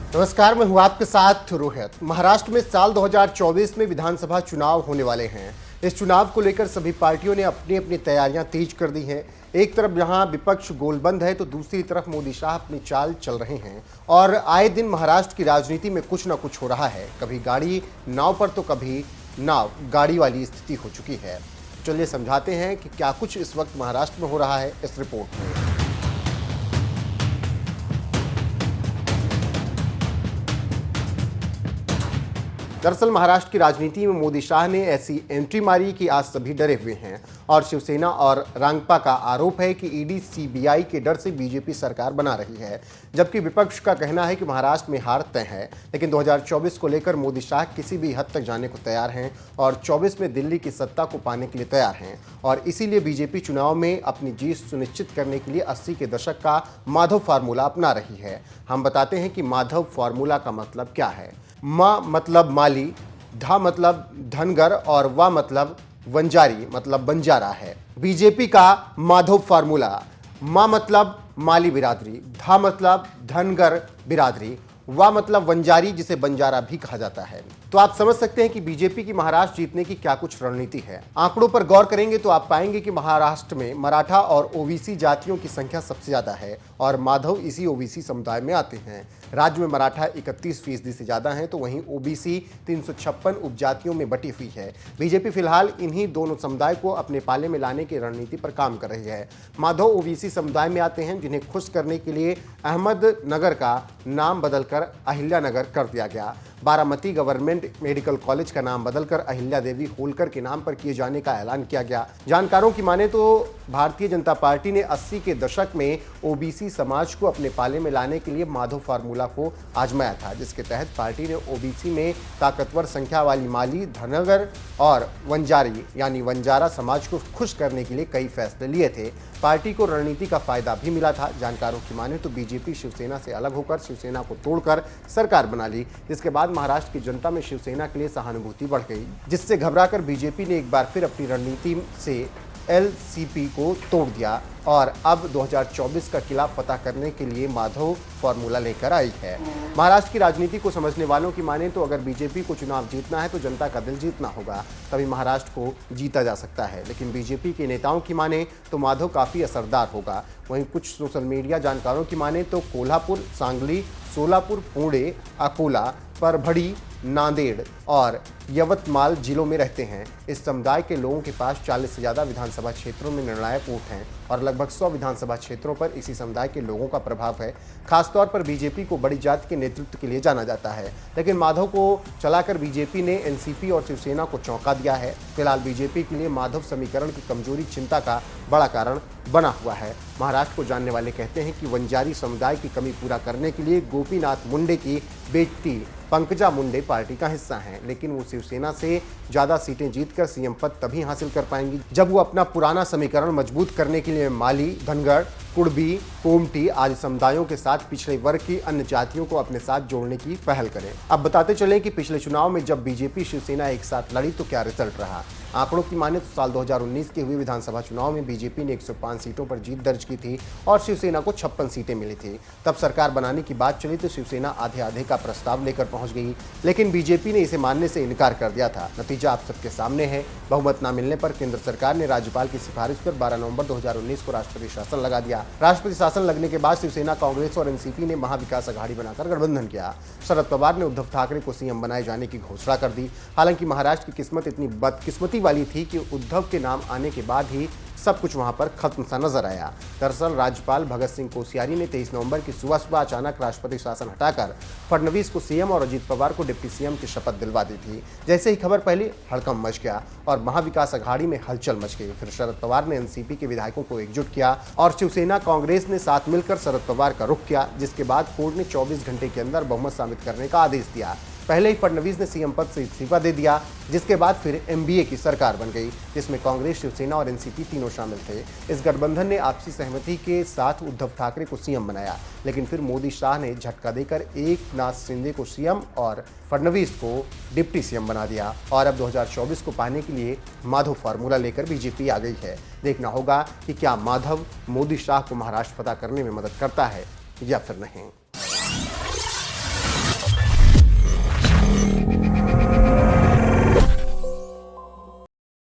नमस्कार, मैं हूं आपके साथ रोहित। महाराष्ट्र में साल 2024 में विधानसभा चुनाव होने वाले हैं। इस चुनाव को लेकर सभी पार्टियों ने अपनी अपनी तैयारियां तेज कर दी हैं। एक तरफ जहां विपक्ष गोलबंद है तो दूसरी तरफ मोदी शाह अपनी चाल चल रहे हैं और आए दिन महाराष्ट्र की राजनीति में कुछ न कुछ हो रहा है। कभी गाड़ी नाव पर तो कभी नाव गाड़ी वाली स्थिति हो चुकी है। चलिए समझाते हैं कि क्या कुछ इस वक्त महाराष्ट्र में हो रहा है इस रिपोर्ट में। दरअसल महाराष्ट्र की राजनीति में मोदी शाह ने ऐसी एंट्री मारी कि आज सभी डरे हुए हैं और शिवसेना और रांगपा का आरोप है कि ईडी सीबीआई के डर से बीजेपी सरकार बना रही है, जबकि विपक्ष का कहना है कि महाराष्ट्र में हार तय है। लेकिन 2024 को लेकर मोदी शाह किसी भी हद तक जाने को तैयार हैं और 24 में दिल्ली की सत्ता को पाने के लिए तैयार हैं और इसीलिए बीजेपी चुनाव में अपनी जीत सुनिश्चित करने के लिए 80 के दशक का माधव फार्मूला अपना रही है। हम बताते हैं कि माधव फार्मूला का मतलब क्या है। मा मतलब माली, धा मतलब धनगर और वा मतलब वंजारी मतलब बंजारा है। बीजेपी का माधव फार्मूला, मा मतलब माली बिरादरी, धा मतलब धनगर बिरादरी, वा मतलब वंजारी जिसे बंजारा भी कहा जाता है। तो आप समझ सकते हैं कि बीजेपी की महाराष्ट्र जीतने की क्या कुछ रणनीति है। आंकड़ों पर गौर करेंगे तो आप पाएंगे कि महाराष्ट्र में मराठा और ओबीसी जातियों की संख्या सबसे ज्यादा है और माधव इसी ओबीसी समुदाय में आते हैं। राज्य में मराठा 31% से ज्यादा हैं तो वहीं ओबीसी 356 उपजातियों में बटी हुई है। बीजेपी फिलहाल इन्हीं दोनों समुदाय को अपने पाले में लाने की रणनीति पर काम कर रही है। माधव ओबीसी समुदाय में आते हैं जिन्हें खुश करने के लिए अहमदनगर का नाम बदलकर अहिल्यानगर कर दिया गया। बारामती गवर्नमेंट मेडिकल कॉलेज का नाम बदलकर अहिल्या देवी होलकर के नाम पर किए जाने का ऐलान किया गया। जानकारों की माने तो भारतीय जनता पार्टी ने 80 के दशक में ओबीसी समाज को अपने पाले में लाने के लिए माधव फार्मूला को आजमाया था, जिसके तहत पार्टी ने ओबीसी में ताकतवर संख्या वाली माली, धनगर और वंजारी यानी वंजारा समाज को खुश करने के लिए कई फैसले लिए थे। पार्टी को रणनीति का फायदा भी मिला था। जानकारों की माने तो बीजेपी शिवसेना से अलग होकर शिवसेना को तोड़कर सरकार बना ली, जिसके बाद महाराष्ट्र की जनता में शिवसेना के लिए सहानुभूति बढ़ गई, जिससे घबराकर बीजेपी ने एक बार फिर अपनी रणनीति से एलसीपी को तोड़ दिया और अब 2024 का किला फतह करने के लिए माधव फार्मूला लेकर आई है। महाराष्ट्र की राजनीति को समझने वालों की माने तो अगर बीजेपी को चुनाव जीतना है तो जनता का दिल जीतना होगा, तभी महाराष्ट्र को जीता जा सकता है। लेकिन बीजेपी के नेताओं की माने तो माधव काफ़ी असरदार होगा। वहीं कुछ सोशल मीडिया जानकारों की माने तो कोल्हापुर, सांगली, सोलापुर, पुणे, अकोला, परभड़ी, नांदेड़ और यवतमाल जिलों में रहते हैं। इस समुदाय के लोगों के पास 40 से ज़्यादा विधानसभा क्षेत्रों में निर्णायक वोट हैं और लगभग 100 विधानसभा क्षेत्रों पर इसी समुदाय के लोगों का प्रभाव है। खासतौर पर बीजेपी को बड़ी जाति के नेतृत्व के लिए जाना जाता है, लेकिन माधव को चलाकर बीजेपी ने एनसीपी और शिवसेना को चौंका दिया है। फिलहाल बीजेपी के लिए माधव समीकरण की कमजोरी चिंता का बड़ा कारण बना हुआ है। महाराष्ट्र को जानने वाले कहते हैं कि वंजारी समुदाय की कमी पूरा करने के लिए गोपीनाथ मुंडे की बेटी पंकजा मुंडे पार्टी का हिस्सा हैं, लेकिन वो शिवसेना से ज़्यादा सीटें जीतकर सीएम पद तभी हासिल कर पाएंगी जब वो अपना पुराना समीकरण मजबूत करने के लिए माली, धनगर, कुड़बी, कोमटी आदि समुदायों के साथ पिछड़े वर्ग की अन्य जातियों को अपने साथ जोड़ने की पहल करें। अब बताते चलें कि पिछले चुनाव में जब बीजेपी शिवसेना एक साथ लड़ी तो क्या रिजल्ट रहा। आंकड़ों की माने तो साल 2019 के हुए विधानसभा चुनाव में बीजेपी ने 105 सीटों पर जीत दर्ज की थी और शिवसेना को 56 सीटें मिली थी। तब सरकार बनाने की बात चली तो शिवसेना आधे आधे का प्रस्ताव लेकर पहुंच गई, लेकिन बीजेपी ने इसे मानने से इनकार कर दिया था। नतीजा आप सबके सामने है। बहुमत न मिलने पर केंद्र सरकार ने राज्यपाल की सिफारिश पर 12 नवंबर 2019 को राष्ट्रपति शासन लगा दिया। राष्ट्रपति शासन लगने के बाद शिवसेना, कांग्रेस और एनसीपी ने महाविकास अघाड़ी बनाकर गठबंधन किया। शरद पवार ने उद्धव ठाकरे को सीएम बनाए जाने की घोषणा कर दी। हालांकि महाराष्ट्र की किस्मत इतनी बदकिस्मती वाली थी कि उद्धव के नाम आने के बाद ही सब कुछ वहां पर खत्म सा नजर आया। दरअसल राज्यपाल भगत सिंह कोश्यारी ने 23 नवंबर की सुबह अचानक राष्ट्रपति शासन हटाकर फडणवीस को सीएम और अजीत पवार को डिप्टी सीएम की शपथ दिलवा दी थी। जैसे ही खबर फैली हड़कंप मच गया और महाविकास अघाड़ी में हलचल मच गई। फिर शरद पवार ने एनसीपी के विधायकों को एकजुट किया और शिवसेना, कांग्रेस ने साथ मिलकर शरद पवार का रुख किया, जिसके बाद कोर्ट ने 24 घंटे के अंदर बहुमत साबित करने का आदेश दिया। पहले ही फडणवीस ने सीएम पद से इस्तीफा दे दिया, जिसके बाद फिर एमबीए की सरकार बन गई, जिसमें कांग्रेस, शिवसेना और एनसीपी तीनों शामिल थे। इस गठबंधन ने आपसी सहमति के साथ उद्धव ठाकरे को सीएम बनाया, लेकिन फिर मोदी शाह ने झटका देकर एकनाथ शिंदे को सीएम और फडणवीस को डिप्टी सीएम बना दिया और अब 2024 को पाने के लिए माधव फार्मूला लेकर बीजेपी आ गई है। देखना होगा कि क्या माधव मोदी शाह को महाराष्ट्र फतह करने में मदद करता है या फिर नहीं।